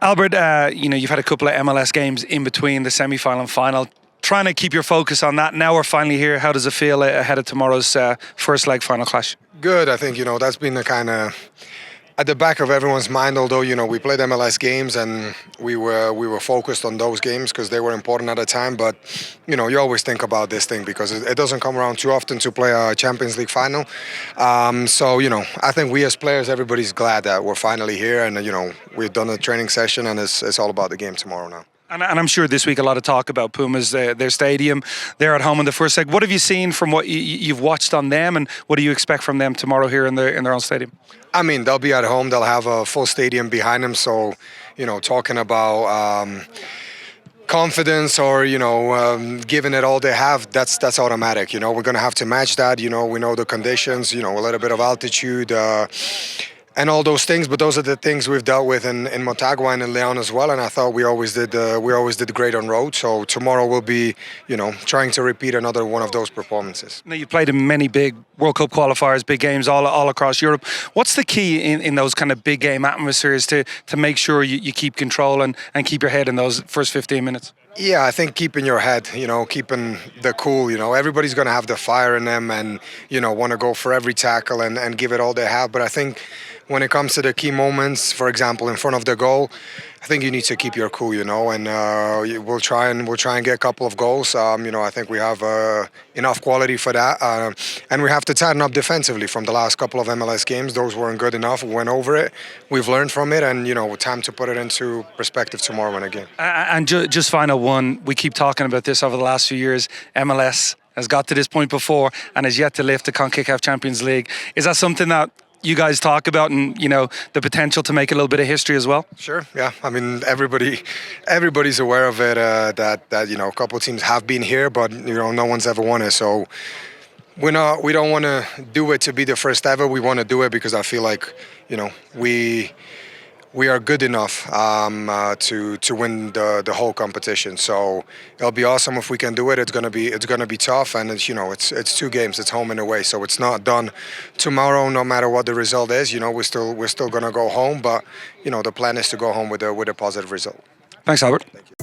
Albert, you've had a couple of MLS games in between the semi-final and final. Trying to keep your focus on that. Now we're finally here. How does it feel ahead of tomorrow's first leg final clash? Good. I think, that's been the kind of at the back of everyone's mind, although, we played MLS games and we were focused on those games because they were important at the time. But, you always think about this thing because it doesn't come around too often to play a Champions League final. So, I think we as players, everybody's glad that we're finally here and, we've done a training session and it's all about the game tomorrow now. And I'm sure this week a lot of talk about Pumas, their stadium. They're at home in the first leg. What have you seen from what you've watched on them, and what do you expect from them tomorrow here in their own stadium? I mean, they'll be at home. They'll have a full stadium behind them. So, talking about confidence or, giving it all they have, that's automatic. We're going to have to match that. We know the conditions, a little bit of altitude, and all those things, but those are the things we've dealt with in Motagua and in Leon as well. And I thought we always did great on road. So tomorrow we'll be, trying to repeat another one of those performances. Now you played in many big World Cup qualifiers, big games all across Europe. What's the key in those kind of big game atmospheres to make sure you keep control and keep your head in those first 15 minutes? Yeah, I think keeping your head, keeping the cool, everybody's going to have the fire in them and, want to go for every tackle and give it all they have. But I think when it comes to the key moments, for example, in front of the goal, I think you need to keep your cool, and we'll try and get a couple of goals. I think we have enough quality for that, and we have to tighten up defensively from the last couple of MLS games. Those weren't good enough. We went over it. We've learned from it, and time to put it into perspective tomorrow and again. And just final one. We keep talking about this over the last few years. MLS has got to this point before and has yet to lift the CONCACAF Champions League. Is that something that you guys talk about, and the potential to make a little bit of history as well? Sure, yeah. I mean, everybody's aware of it. That a couple of teams have been here, but no one's ever won it. So we don't want to do it to be the first ever. We want to do it because I feel like we are good enough to win the whole competition. So it'll be awesome if we can do it. It's gonna be tough, and it's two games. It's home and away, so it's not done tomorrow. No matter what the result is, we're still gonna go home. But the plan is to go home with a positive result. Thanks, Albert. Thank you.